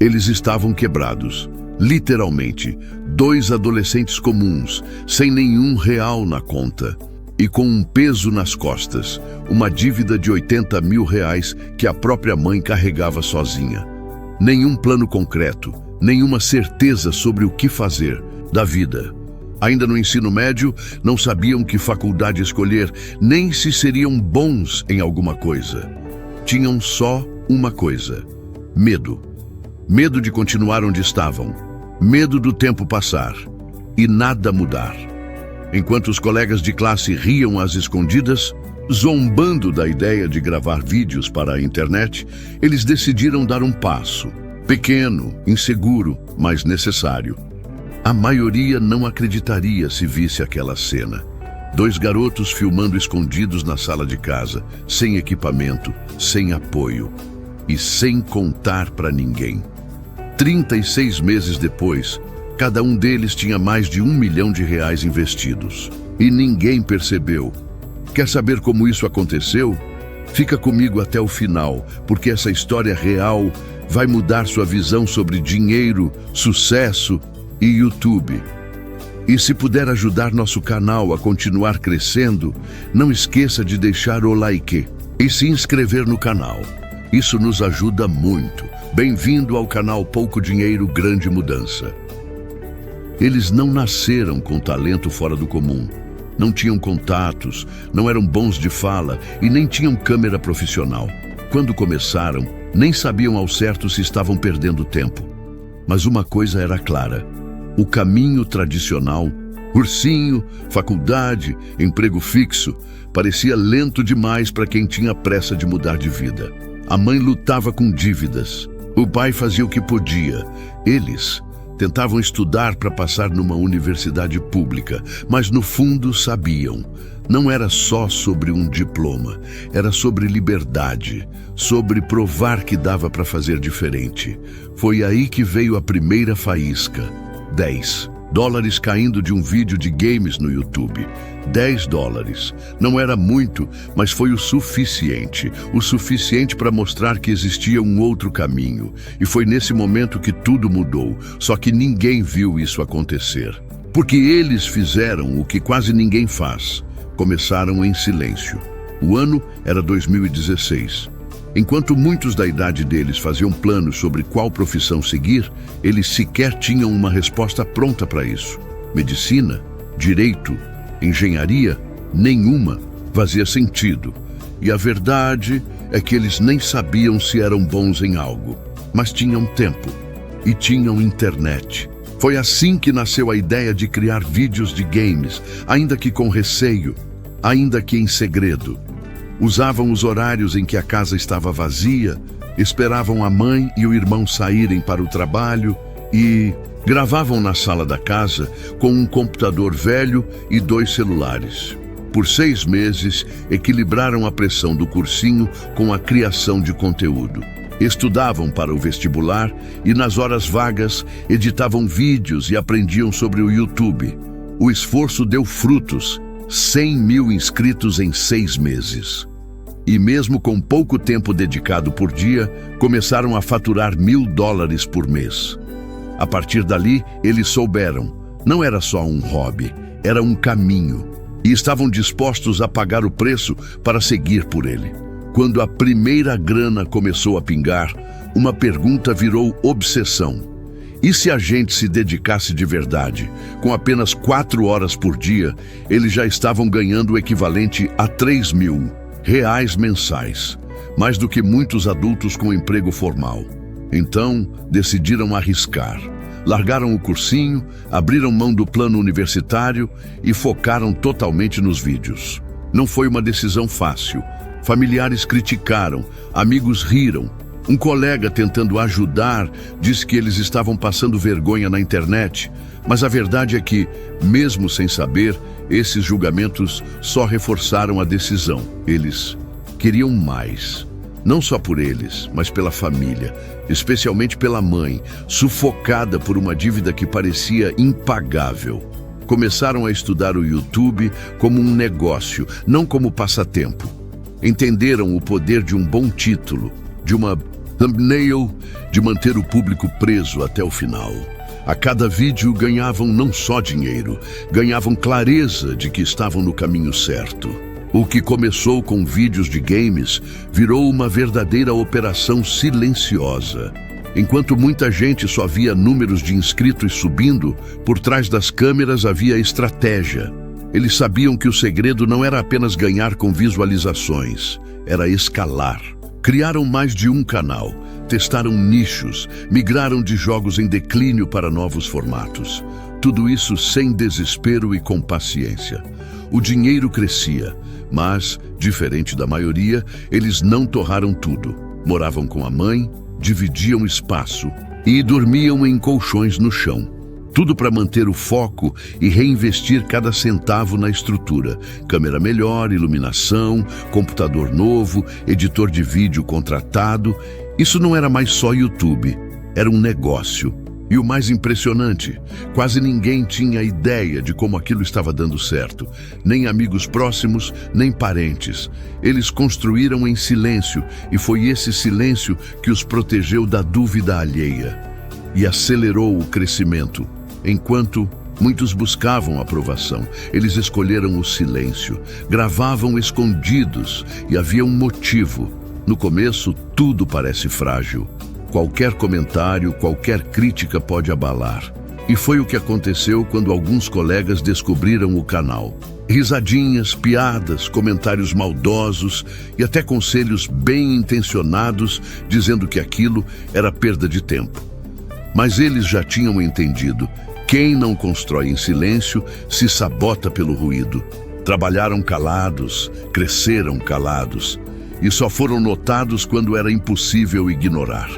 Eles estavam quebrados. Literalmente, dois adolescentes comuns, sem nenhum real na conta. E com um peso nas costas, uma dívida de 80 mil reais que a própria mãe carregava sozinha. Nenhum plano concreto, nenhuma certeza sobre o que fazer da vida. Ainda no ensino médio, não sabiam que faculdade escolher, nem se seriam bons em alguma coisa. Tinham só uma coisa: medo. Medo de continuar onde estavam. Medo do tempo passar e nada mudar. Enquanto os colegas de classe riam às escondidas, zombando da ideia de gravar vídeos para a internet, eles decidiram dar um passo. Pequeno, inseguro, mas necessário. A maioria não acreditaria se visse aquela cena. Dois garotos filmando escondidos na sala de casa, sem equipamento, sem apoio e sem contar para ninguém. 36 meses depois, cada um deles tinha mais de 1 milhão de reais investidos. E ninguém percebeu. Quer saber como isso aconteceu? Fica comigo até o final, porque essa história real vai mudar sua visão sobre dinheiro, sucesso e YouTube. E se puder ajudar nosso canal a continuar crescendo, não esqueça de deixar o like e se inscrever no canal. Isso nos ajuda muito. Bem-vindo ao canal Pouco Dinheiro, Grande Mudança. Eles não nasceram com talento fora do comum. Não tinham contatos, não eram bons de fala e nem tinham câmera profissional. Quando começaram, nem sabiam ao certo se estavam perdendo tempo. Mas uma coisa era clara: o caminho tradicional, cursinho, faculdade, emprego fixo, parecia lento demais para quem tinha pressa de mudar de vida. A mãe lutava com dívidas. O pai fazia o que podia. Eles tentavam estudar para passar numa universidade pública, mas no fundo sabiam. Não era só sobre um diploma, era sobre liberdade, sobre provar que dava para fazer diferente. Foi aí que veio a primeira faísca. $10 caindo de um vídeo de games no YouTube. $10. Não era muito, mas foi o suficiente para mostrar que existia um outro caminho. E foi nesse momento que tudo mudou, só que ninguém viu isso acontecer. Porque eles fizeram o que quase ninguém faz. Começaram em silêncio. O ano era 2016. Enquanto muitos da idade deles faziam planos sobre qual profissão seguir, eles sequer tinham uma resposta pronta para isso. Medicina, direito, engenharia, nenhuma fazia sentido. E a verdade é que eles nem sabiam se eram bons em algo, mas tinham tempo e tinham internet. Foi assim que nasceu a ideia de criar vídeos de games, ainda que com receio, ainda que em segredo. Usavam os horários em que a casa estava vazia, esperavam a mãe e o irmão saírem para o trabalho e gravavam na sala da casa com um computador velho e 2 celulares. Por 6 meses, equilibraram a pressão do cursinho com a criação de conteúdo. Estudavam para o vestibular e, nas horas vagas, editavam vídeos e aprendiam sobre o YouTube. O esforço deu frutos: 100 mil inscritos em 6 meses. E mesmo com pouco tempo dedicado por dia, começaram a faturar $1.000 por mês. A partir dali, eles souberam, não era só um hobby, era um caminho. E estavam dispostos a pagar o preço para seguir por ele. Quando a primeira grana começou a pingar, uma pergunta virou obsessão. E se a gente se dedicasse de verdade? Com apenas 4 horas por dia, eles já estavam ganhando o equivalente a R$3.000 mensais, mais do que muitos adultos com emprego formal. Então, decidiram arriscar. Largaram o cursinho, abriram mão do plano universitário e focaram totalmente nos vídeos. Não foi uma decisão fácil. Familiares criticaram, amigos riram. Um colega tentando ajudar disse que eles estavam passando vergonha na internet, mas a verdade é que, mesmo sem saber, esses julgamentos só reforçaram a decisão. Eles queriam mais. Não só por eles, mas pela família, especialmente pela mãe, sufocada por uma dívida que parecia impagável. Começaram a estudar o YouTube como um negócio, não como passatempo. Entenderam o poder de um bom título, de uma thumbnail de manter o público preso até o final. A cada vídeo ganhavam não só dinheiro, ganhavam clareza de que estavam no caminho certo. O que começou com vídeos de games virou uma verdadeira operação silenciosa. Enquanto muita gente só via números de inscritos subindo, por trás das câmeras havia estratégia. Eles sabiam que o segredo não era apenas ganhar com visualizações, era escalar. Criaram mais de um canal, testaram nichos, migraram de jogos em declínio para novos formatos. Tudo isso sem desespero e com paciência. O dinheiro crescia, mas, diferente da maioria, eles não torraram tudo. Moravam com a mãe, dividiam espaço e dormiam em colchões no chão. Tudo para manter o foco e reinvestir cada centavo na estrutura. Câmera melhor, iluminação, computador novo, editor de vídeo contratado. Isso não era mais só YouTube, era um negócio. E o mais impressionante, quase ninguém tinha ideia de como aquilo estava dando certo. Nem amigos próximos, nem parentes. Eles construíram em silêncio e foi esse silêncio que os protegeu da dúvida alheia e acelerou o crescimento. Enquanto muitos buscavam aprovação, eles escolheram o silêncio, gravavam escondidos e havia um motivo. No começo, tudo parece frágil. Qualquer comentário, qualquer crítica pode abalar. E foi o que aconteceu quando alguns colegas descobriram o canal. Risadinhas, piadas, comentários maldosos e até conselhos bem intencionados dizendo que aquilo era perda de tempo. Mas eles já tinham entendido. Quem não constrói em silêncio se sabota pelo ruído. Trabalharam calados, cresceram calados e só foram notados quando era impossível ignorar.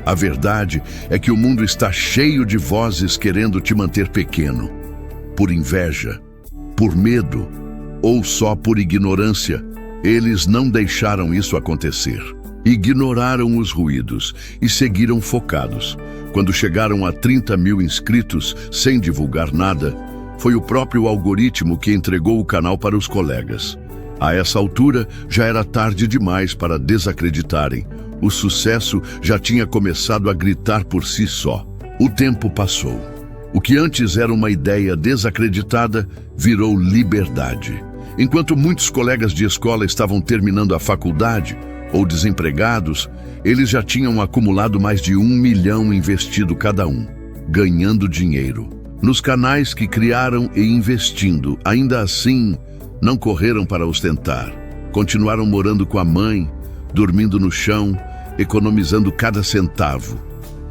A verdade é que o mundo está cheio de vozes querendo te manter pequeno. Por inveja, por medo ou só por ignorância, eles não deixaram isso acontecer. Ignoraram os ruídos e seguiram focados. Quando chegaram a 30 mil inscritos sem divulgar nada, foi o próprio algoritmo que entregou o canal para os colegas. A essa altura, já era tarde demais para desacreditarem. O sucesso já tinha começado a gritar por si só. O tempo passou. O que antes era uma ideia desacreditada virou liberdade. Enquanto muitos colegas de escola estavam terminando a faculdade ou desempregados, eles já tinham acumulado mais de 1 milhão investido cada um, ganhando dinheiro. Nos canais que criaram e investindo, ainda assim, não correram para ostentar. Continuaram morando com a mãe, dormindo no chão, economizando cada centavo.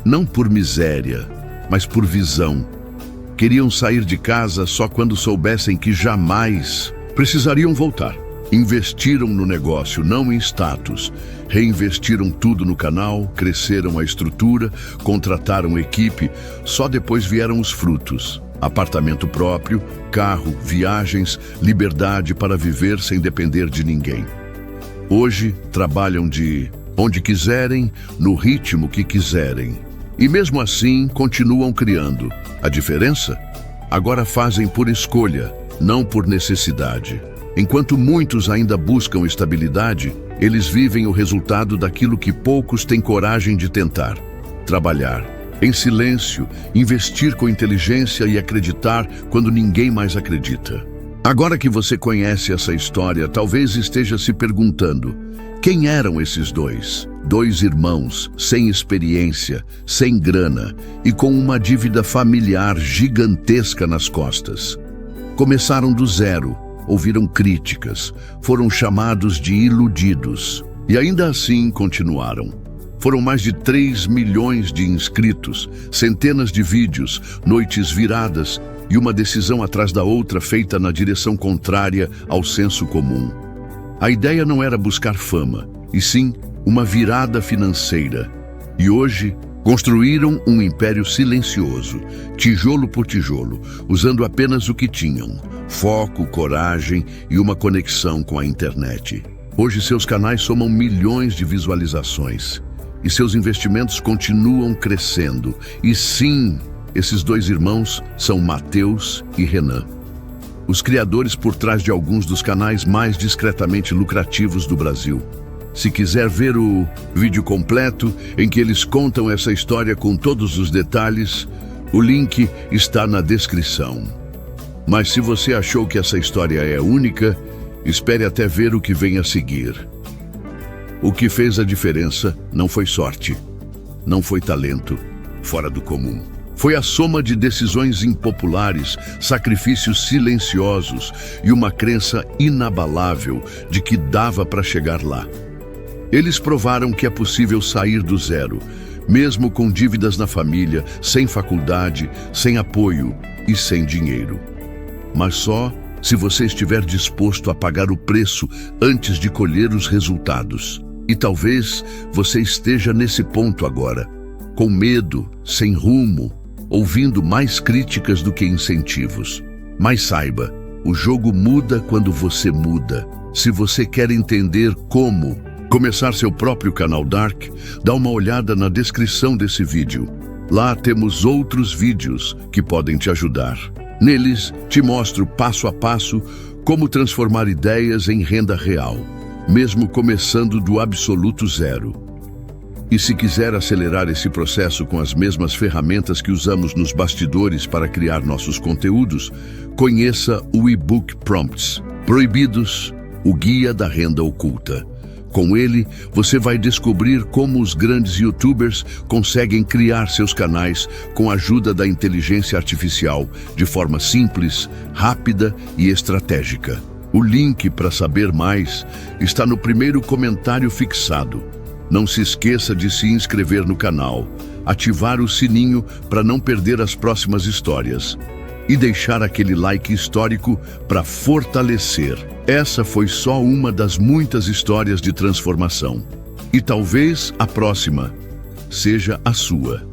Não por miséria, mas por visão. Queriam sair de casa só quando soubessem que jamais precisariam voltar. Investiram no negócio, não em status. Reinvestiram tudo no canal, cresceram a estrutura, contrataram equipe. Só depois vieram os frutos. Apartamento próprio, carro, viagens, liberdade para viver sem depender de ninguém. Hoje, trabalham de onde quiserem, no ritmo que quiserem. E mesmo assim, continuam criando. A diferença? Agora fazem por escolha, não por necessidade. Enquanto muitos ainda buscam estabilidade, eles vivem o resultado daquilo que poucos têm coragem de tentar. Trabalhar em silêncio, investir com inteligência e acreditar quando ninguém mais acredita. Agora que você conhece essa história, talvez esteja se perguntando: quem eram esses dois? Dois irmãos, sem experiência, sem grana e com uma dívida familiar gigantesca nas costas. Começaram do zero. Ouviram críticas, foram chamados de iludidos e ainda assim continuaram. Foram mais de 3 milhões de inscritos, centenas de vídeos, noites viradas e uma decisão atrás da outra feita na direção contrária ao senso comum. A ideia não era buscar fama, e sim uma virada financeira. E hoje, construíram um império silencioso, tijolo por tijolo, usando apenas o que tinham: foco, coragem e uma conexão com a internet. Hoje seus canais somam milhões de visualizações e seus investimentos continuam crescendo. E sim, esses dois irmãos são Matheus e Renan, os criadores por trás de alguns dos canais mais discretamente lucrativos do Brasil. Se quiser ver o vídeo completo em que eles contam essa história com todos os detalhes, o link está na descrição. Mas se você achou que essa história é única, espere até ver o que vem a seguir. O que fez a diferença não foi sorte, não foi talento fora do comum. Foi a soma de decisões impopulares, sacrifícios silenciosos e uma crença inabalável de que dava para chegar lá. Eles provaram que é possível sair do zero, mesmo com dívidas na família, sem faculdade, sem apoio e sem dinheiro. Mas só se você estiver disposto a pagar o preço antes de colher os resultados. E talvez você esteja nesse ponto agora, com medo, sem rumo, ouvindo mais críticas do que incentivos. Mas saiba, o jogo muda quando você muda. Se você quer entender como começar seu próprio canal Dark, dá uma olhada na descrição desse vídeo. Lá temos outros vídeos que podem te ajudar. Neles, te mostro passo a passo como transformar ideias em renda real, mesmo começando do absoluto zero. E se quiser acelerar esse processo com as mesmas ferramentas que usamos nos bastidores para criar nossos conteúdos, conheça o e-book Prompts Proibidos, o Guia da Renda Oculta. Com ele, você vai descobrir como os grandes YouTubers conseguem criar seus canais com a ajuda da inteligência artificial de forma simples, rápida e estratégica. O link para saber mais está no primeiro comentário fixado. Não se esqueça de se inscrever no canal, ativar o sininho para não perder as próximas histórias e deixar aquele like histórico para fortalecer. Essa foi só uma das muitas histórias de transformação. E talvez a próxima seja a sua.